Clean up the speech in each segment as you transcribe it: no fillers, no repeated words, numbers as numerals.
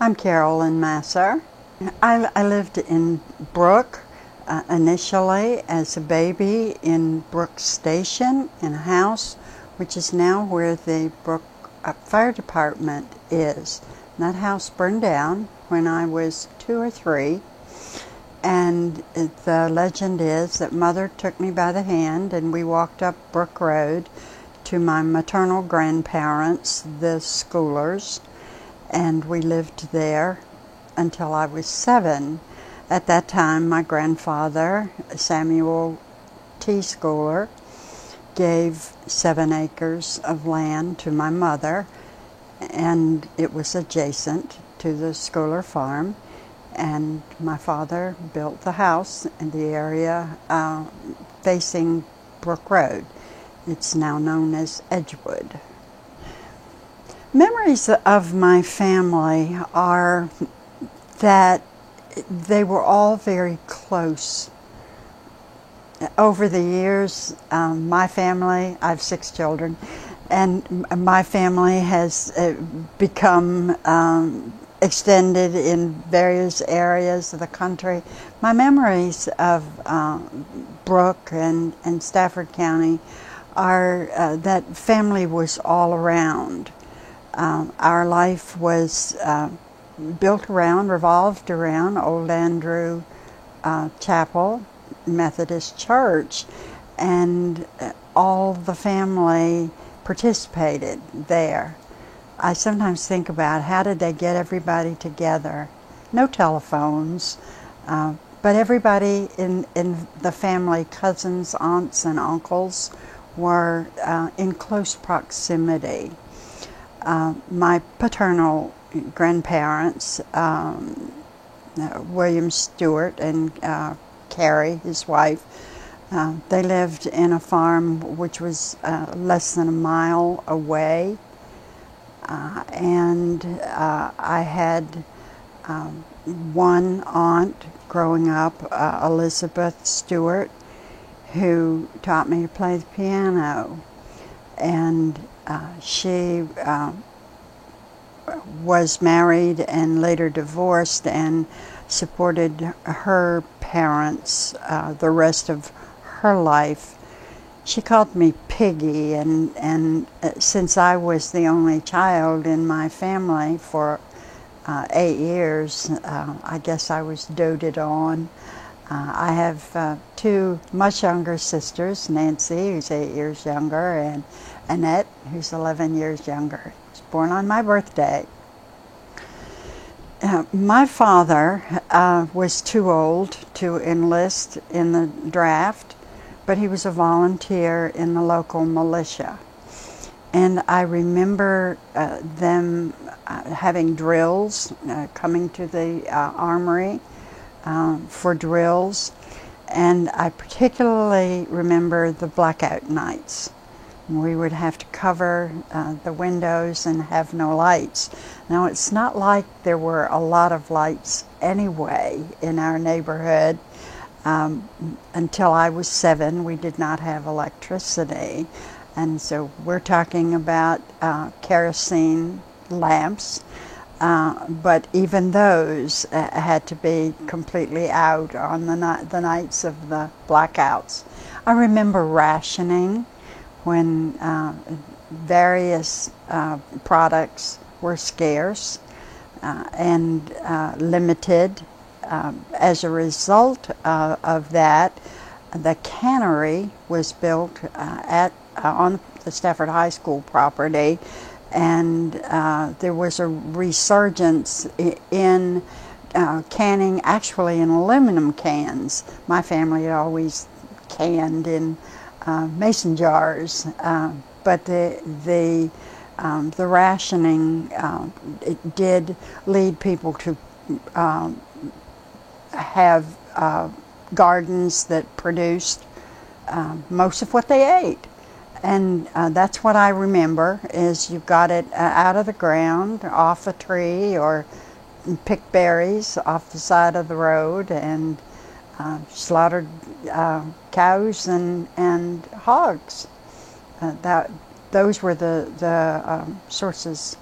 I'm Carolyn Masser. I lived in Brook initially as a baby in Brook Station in a house which is now where the Brook Fire Department is. And that house burned down when I was 2 or 3, and the legend is that Mother took me by the hand and we walked up Brook Road to my maternal grandparents, the Schoolers, and we lived there until I was 7. At that time, my grandfather, Samuel T. Schooler, gave 7 acres of land to my mother, and it was adjacent to the Schooler farm, and my father built the house in the area facing Brook Road. It's now known as Edgewood. Memories of my family are that they were all very close. Over the years, my family, I have 6 children, and my family has become extended in various areas of the country. My memories of Brook and Stafford County are that family was all around. Our life was revolved around Old Andrew Chapel Methodist Church, and all the family participated there. I sometimes think about how did they get everybody together. No telephones, but everybody in the family, cousins, aunts, and uncles, were in close proximity. My paternal grandparents, William Stewart and Carrie, his wife, they lived in a farm which was less than a mile away, and I had one aunt growing up, Elizabeth Stewart, who taught me to play the piano, and she was married and later divorced and supported her parents the rest of her life. She called me Piggy, and since I was the only child in my family for 8 years, I guess I was doted on. I have 2 much younger sisters, Nancy, who's 8 years younger, and Annette, who's 11 years younger. She was born on my birthday. My father was too old to enlist in the draft, but he was a volunteer in the local militia. And I remember them having drills, coming to the armory for drills, and I particularly remember the blackout nights. We would have to cover the windows and have no lights. Now, it's not like there were a lot of lights anyway in our neighborhood. Until I was 7, we did not have electricity, and so we're talking about kerosene lamps. But even those had to be completely out on the nights of the blackouts. I remember rationing when various products were scarce and limited. As a result of that, the cannery was built on the Stafford High School property, and there was a resurgence in canning, actually in aluminum cans. My family had always canned in mason jars, but the rationing it did lead people to have gardens that produced most of what they ate. And that's what I remember, is you got it out of the ground, off a tree, or picked berries off the side of the road, and slaughtered cows and hogs. Those were the sources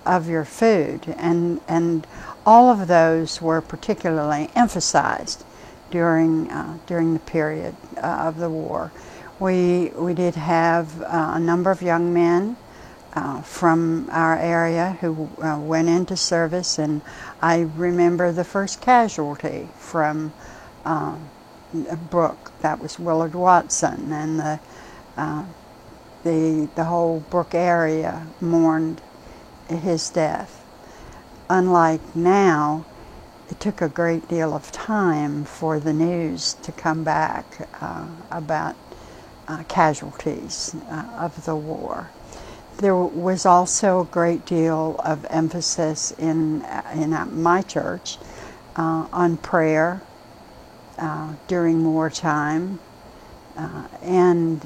of your food, and all of those were particularly emphasized during the period of the war. We did have a number of young men from our area who went into service, and I remember the first casualty from Brooke. That was Willard Watson, and the whole Brooke area mourned his death. Unlike now, it took a great deal of time for the news to come back about casualties of the war. There was also a great deal of emphasis in my church on prayer during wartime, and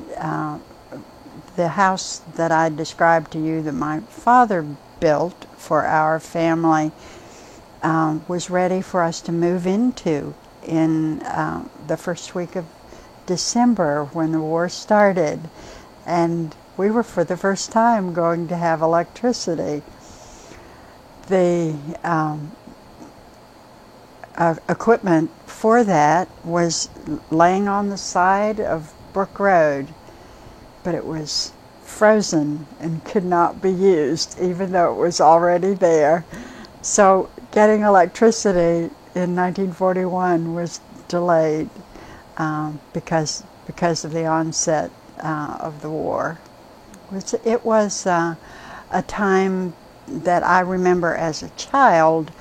the house that I described to you that my father built for our family was ready for us to move into in the first week of December when the war started, and we were for the first time going to have electricity. The equipment for that was laying on the side of Brook Road, but it was frozen and could not be used even though it was already there. So getting electricity in 1941 was delayed because of the onset of the war. It was a time that I remember as a child,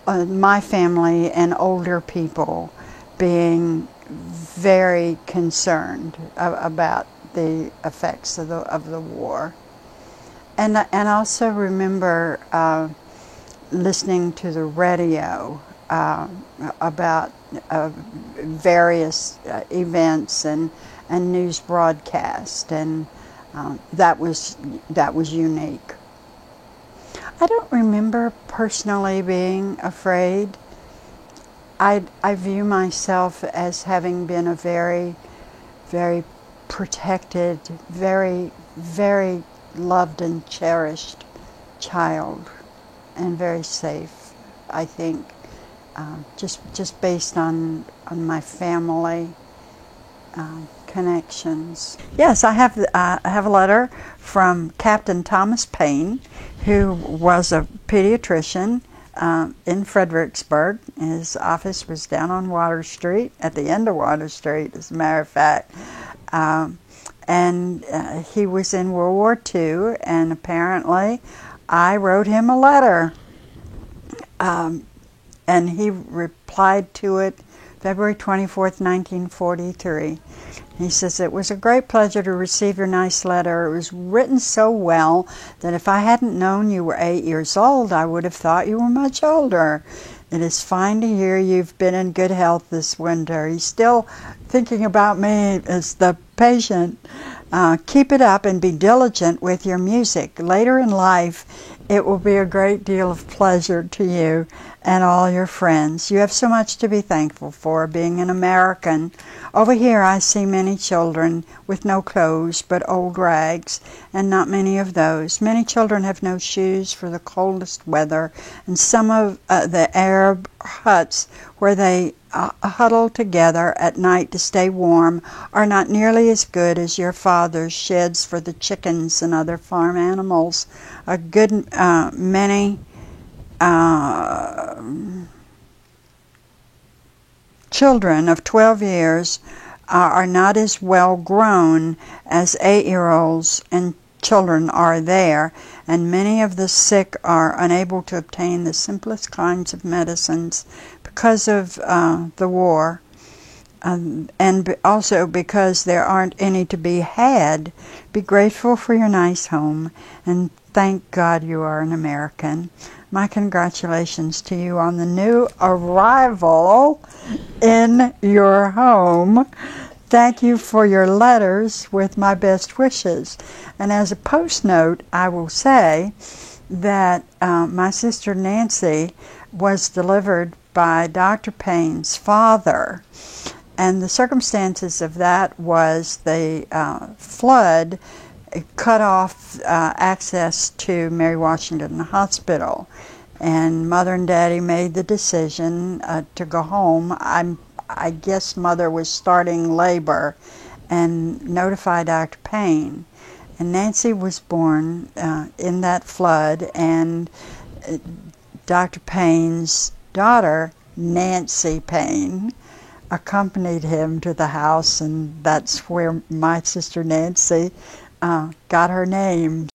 my family and older people being very concerned about the effects of the war. And also remember listening to the radio about various events and news broadcast, and that was unique. I don't remember personally being afraid. I view myself as having been a very, very protected, very, very loved and cherished child, and very safe, I think, just based on my family connections. Yes, I have a letter from Captain Thomas Payne, who was a pediatrician in Fredericksburg. His office was down on Water Street, at the end of Water Street, as a matter of fact. And he was in World War II, and apparently I wrote him a letter. And he replied to it February 24th, 1943. He says, "It was a great pleasure to receive your nice letter. It was written so well that if I hadn't known you were 8 years old, I would have thought you were much older. It is fine to hear you've been in good health this winter." He's still thinking about me as the patient. "Keep it up and be diligent with your music. Later in life, it will be a great deal of pleasure to you and all your friends. You have so much to be thankful for, being an American. Over here I see many children with no clothes but old rags, and not many of those. Many children have no shoes for the coldest weather, and some of the Arab huts where they huddle together at night to stay warm are not nearly as good as your father's sheds for the chickens and other farm animals. A good many children of 12 years are not as well grown as 8-year-olds and children are there, and many of the sick are unable to obtain the simplest kinds of medicines because of the war, and also because there aren't any to be had. Be grateful for your nice home, and thank God you are an American. My congratulations to you on the new arrival in your home. Thank you for your letters with my best wishes." And as a post note, I will say that my sister Nancy was delivered by Dr. Payne's father, and the circumstances of that was the flood cut off access to Mary Washington Hospital. And Mother and Daddy made the decision to go home. I guess Mother was starting labor, and notified Dr. Payne. And Nancy was born in that flood, and Dr. Payne's daughter, Nancy Payne, accompanied him to the house, and that's where my sister Nancy got her name.